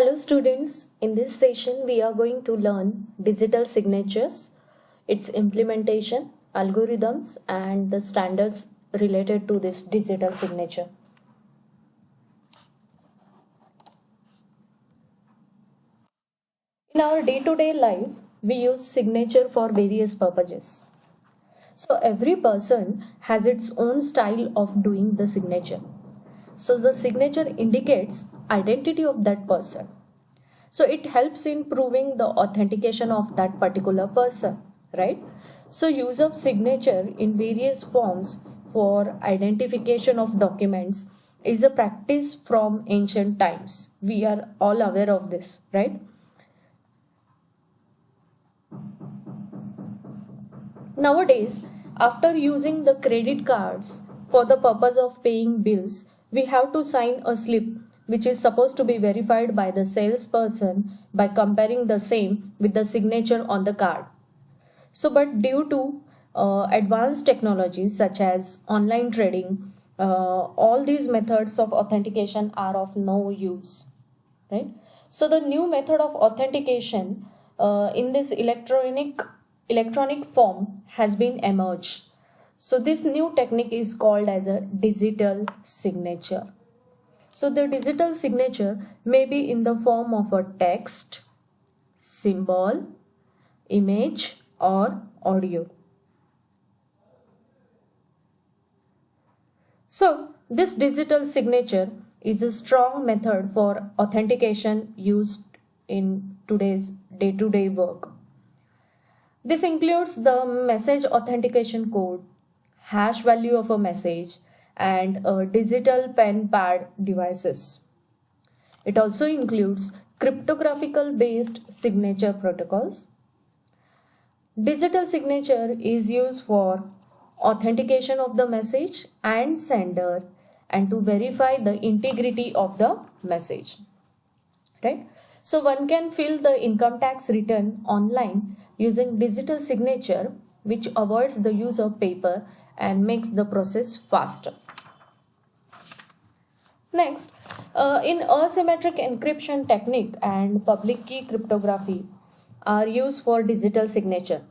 Hello students, in this session we are going to learn digital signatures, its implementation, algorithms and the standards related to this digital signature. In our day-to-day life, we use signature for various purposes. So every person has its own style of doing the signature. So the signature indicates identity of that person. So it helps in proving the authentication of that particular person, right? So use of signature in various forms for identification of documents is a practice from ancient times. We are all aware of this, right? Nowadays, after using the credit cards for the purpose of paying bills, we have to sign a slip which is supposed to be verified by the salesperson by comparing the same with the signature on the card. So, but due to advanced technologies such as online trading, all these methods of authentication are of no use, right? So the new method of authentication in this electronic form has been emerged. So this new technique is called as a digital signature. So the digital signature may be in the form of a text, symbol, image or audio. So this digital signature is a strong method for authentication used in today's day-to-day work. This includes the message authentication code, hash value of a message, and digital pen pad devices. It also includes cryptographical based signature protocols. Digital signature is used for authentication of the message and sender and to verify the integrity of the message, right? So one can fill the income tax return online using digital signature, which avoids the use of paper and makes the process faster. Next, in asymmetric encryption technique and public key cryptography are used for digital signature.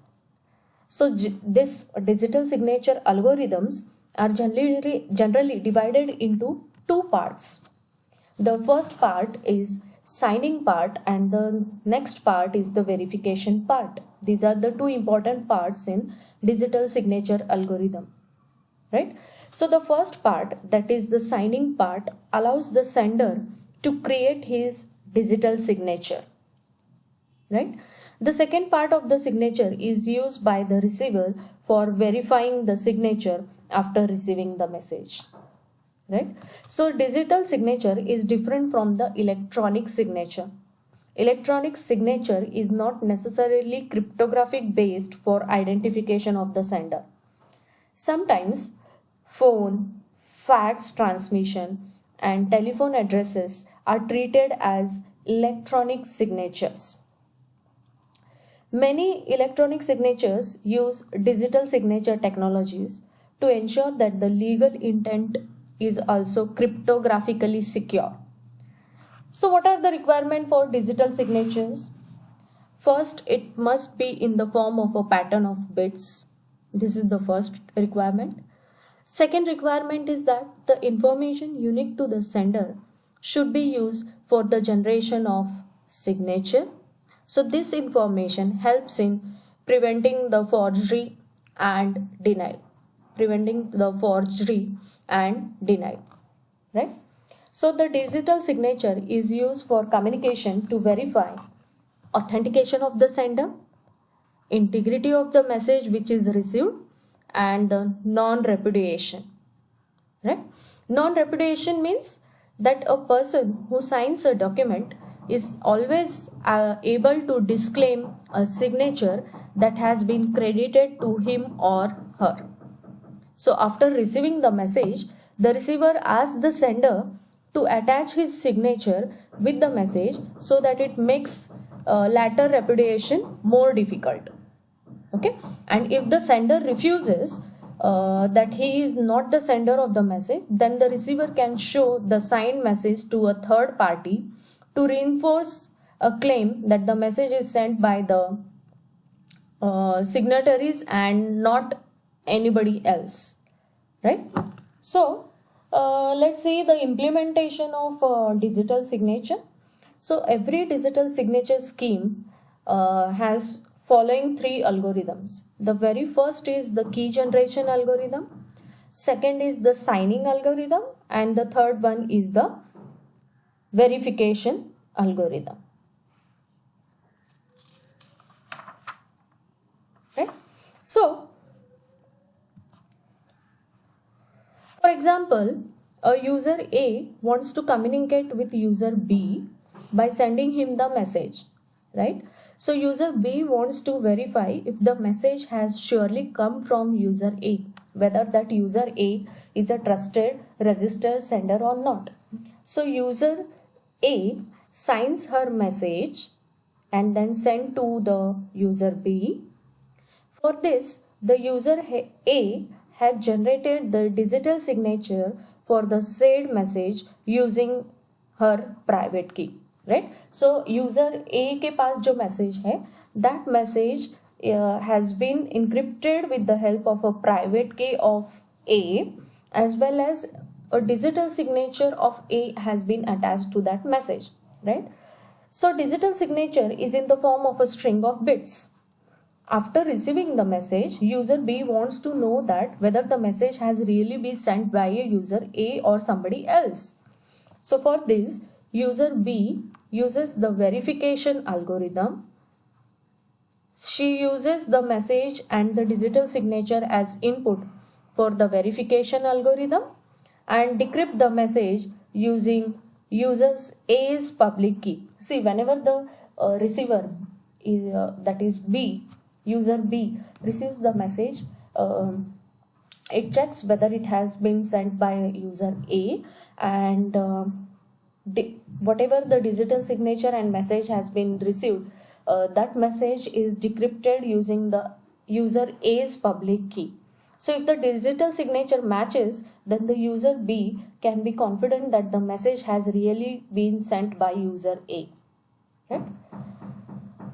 So this digital signature algorithms are generally divided into two parts. The first part is signing part and the next part is the verification part. These are the two important parts in digital signature algorithm, right? So the first part, that is the signing part, allows the sender to create his digital signature, right? The second part of the signature is used by the receiver for verifying the signature after receiving the message, right? So digital signature is different from the electronic signature. Electronic signature is not necessarily cryptographic based for identification of the sender. Sometimes phone, fax transmission, and telephone addresses are treated as electronic signatures. Many electronic signatures use digital signature technologies to ensure that the legal intent is also cryptographically secure. So what are the requirements for digital signatures? First, it must be in the form of a pattern of bits. This is the first requirement. Second requirement is that the information unique to the sender should be used for the generation of signature. So this information helps in preventing the forgery and denial. Right? So the digital signature is used for communication to verify authentication of the sender, integrity of the message which is received, and the non-repudiation, right? Non-repudiation means that a person who signs a document is always able to disclaim a signature that has been credited to him or her. So after receiving the message, the receiver asks the sender to attach his signature with the message so that it makes later repudiation more difficult. Okay, and if the sender refuses that he is not the sender of the message, then the receiver can show the signed message to a third party to reinforce a claim that the message is sent by the signatories and not anybody else, right? So let's see the implementation of digital signature. So every digital signature scheme has following three algorithms. The very first is the key generation algorithm, second is the signing algorithm, and the third one is the verification algorithm. Right? So, for example, a user A wants to communicate with user B by sending him the message, right? So user B wants to verify if the message has surely come from user A, whether that user A is a trusted registered sender or not. So user A signs her message and then send to the user B. For this, the user A had generated the digital signature for the said message using her private key, right? So user A के पास जो message है, that message has been encrypted with the help of a private key of A, as well as a digital signature of A has been attached to that message, right? So digital signature is in the form of a string of bits. After receiving the message, user B wants to know that whether the message has really been sent by a user A or somebody else. So for this, user B uses the verification algorithm. She uses the message and the digital signature as input for the verification algorithm and decrypt the message using user's A's public key. See, whenever the receiver that is B, user B receives the message, it checks whether it has been sent by user A, and whatever the digital signature and message has been received, that message is decrypted using the user A's public key. So if the digital signature matches, then the user B can be confident that the message has really been sent by user A, right?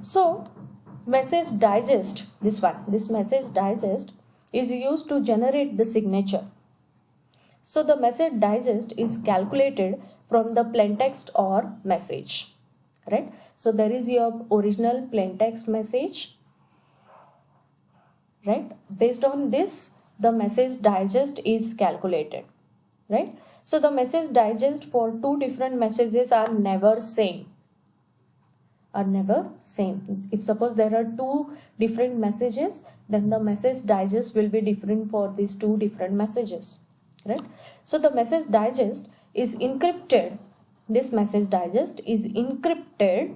So message digest, this message digest is used to generate the signature. So the message digest is calculated from the plaintext or message, right? So there is your original plaintext message, right? Based on this, the message digest is calculated, right? So the message digest for two different messages are never same. If suppose there are two different messages, then the message digest will be different for these two different messages, right? So the message digest is encrypted. This message digest is encrypted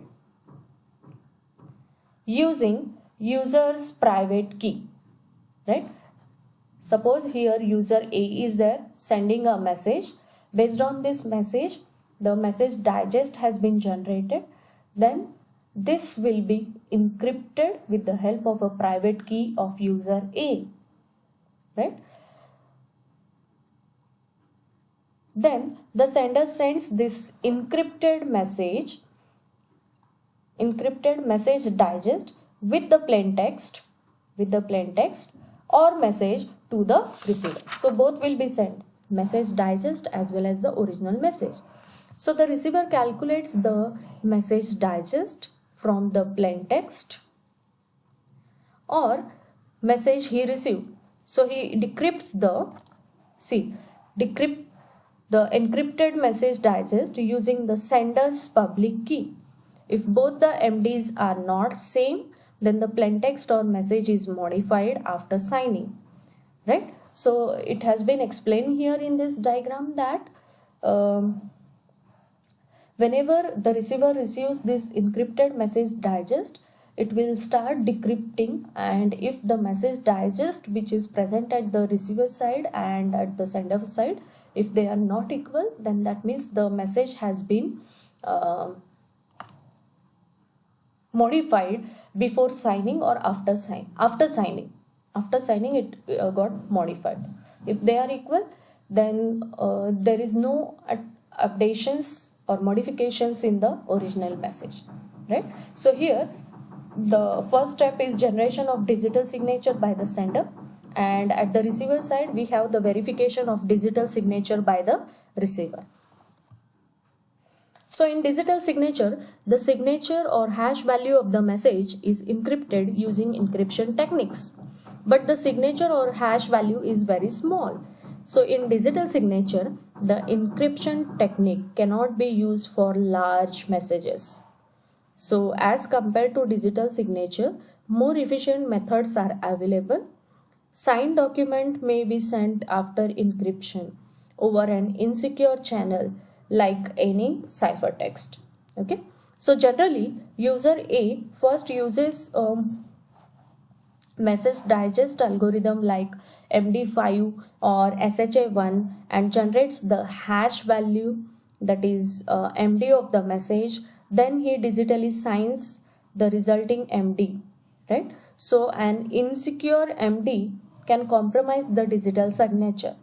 using user's private key, right? Suppose here user A is there sending a message. Based on this message, the message digest has been generated. Then this will be encrypted with the help of a private key of user A, right? Then the sender sends this encrypted message digest with the plain text or message to the receiver. So both will be sent, message digest as well as the original message. So the receiver calculates the message digest from the plain text or message he received. So he decrypts the encrypted message digest using the sender's public key. If both the MDs are not same, then the plain text or message is modified after signing, right? So it has been explained here in this diagram that whenever the receiver receives this encrypted message digest, it will start decrypting, and if the message digest which is present at the receiver side and at the sender side, if they are not equal, then that means the message has been modified before signing or after signing it got modified. If they are equal, then there is no updations or modifications in the original message, right? So here the first step is generation of digital signature by the sender, and at the receiver side we have the verification of digital signature by the receiver. So in digital signature, the signature or hash value of the message is encrypted using encryption techniques, but the signature or hash value is very small. So in digital signature, the encryption technique cannot be used for large messages. So as compared to digital signature, more efficient methods are available. Signed document may be sent after encryption over an insecure channel like any ciphertext. Okay, so generally user A first uses message digest algorithm like MD5 or SHA1 and generates the hash value, that is MD of the message. Then he digitally signs the resulting MD, right? So an insecure MD can compromise the digital signature.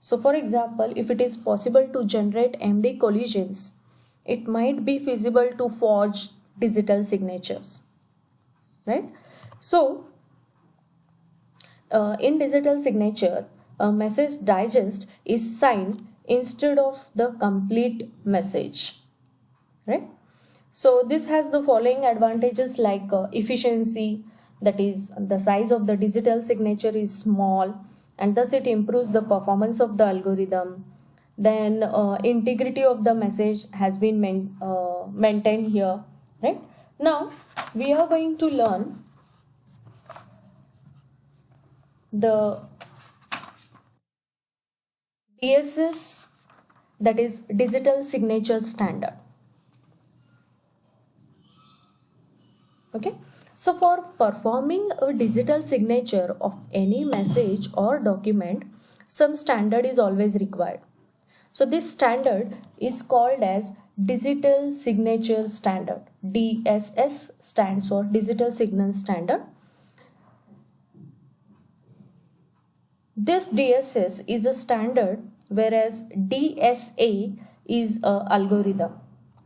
So for example, if it is possible to generate MD collisions, it might be feasible to forge digital signatures, right? So in digital signature, a message digest is signed instead of the complete message, right? So this has the following advantages like efficiency, that is the size of the digital signature is small and thus it improves the performance of the algorithm. Then integrity of the message has been maintained here, right? Now we are going to learn the DSS, that is digital signature standard. Okay, so for performing a digital signature of any message or document, some standard is always required. So this standard is called as digital signature standard. DSS stands for digital signal standard. This DSS is a standard, whereas DSA is a algorithm.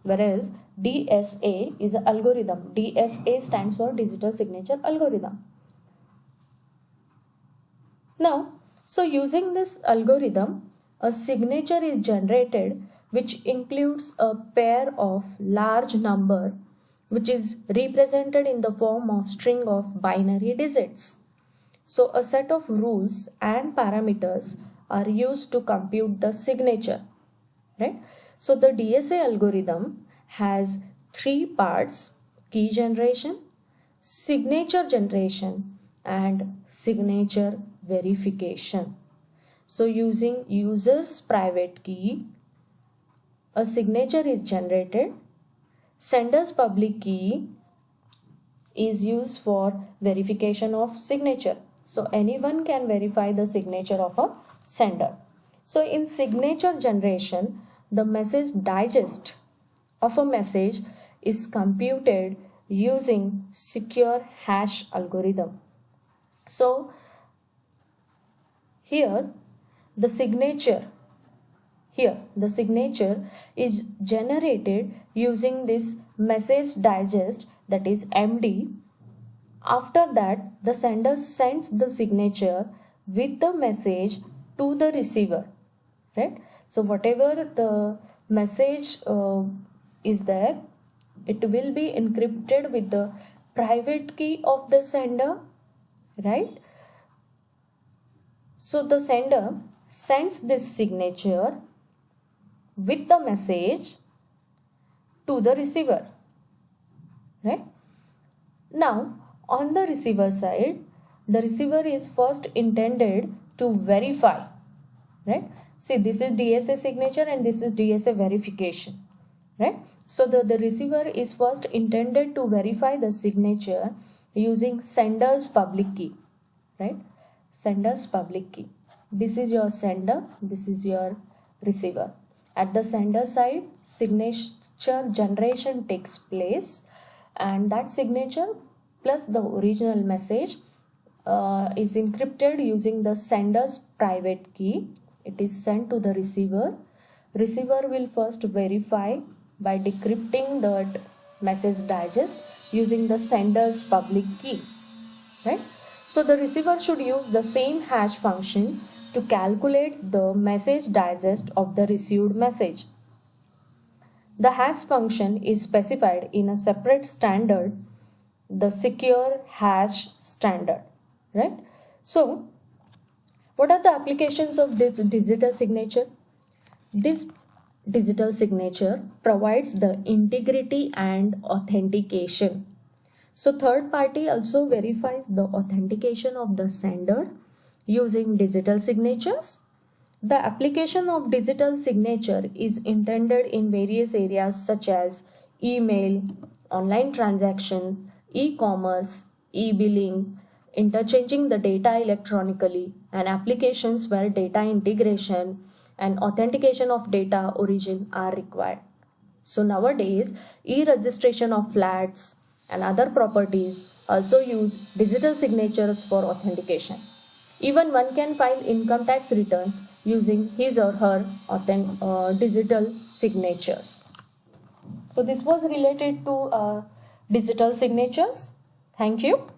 Whereas DSA is an algorithm. DSA stands for digital signature algorithm. Now, so using this algorithm, a signature is generated which includes a pair of large number which is represented in the form of string of binary digits. So a set of rules and parameters are used to compute the signature, right? So the DSA algorithm has three parts: key generation, signature generation, and signature verification. So using user's private key, a signature is generated. Sender's public key is used for verification of signature. So anyone can verify the signature of a sender. So in signature generation, the message digest of a message is computed using secure hash algorithm. So here the signature is generated using this message digest, that is MD. After that, the sender sends the signature with the message to the receiver, right? So whatever the message is there, it will be encrypted with the private key of the sender, right? So the sender sends this signature with the message to the receiver, right? Now on the receiver side, the receiver is first intended to verify, right? See, this is DSA signature and this is DSA verification, right? So the receiver is first intended to verify the signature using sender's public key, right? Sender's public key. This is your sender, this is your receiver. At the sender side, signature generation takes place, and that signature plus the original message is encrypted using the sender's private key. It is sent to the receiver. Receiver will first verify by decrypting the message digest using the sender's public key, right? So the receiver should use the same hash function to calculate the message digest of the received message. The hash function is specified in a separate standard, the secure hash standard, right? So what are the applications of this digital signature? This digital signature provides the integrity and authentication. So third party also verifies the authentication of the sender using digital signatures. The application of digital signature is intended in various areas such as email, online transaction, e-commerce, e-billing, interchanging the data electronically, and applications where data integration and authentication of data origin are required. So nowadays, e-registration of flats and other properties also use digital signatures for authentication. Even one can file income tax return using his or her digital signatures. So this was related to digital signatures. Thank you.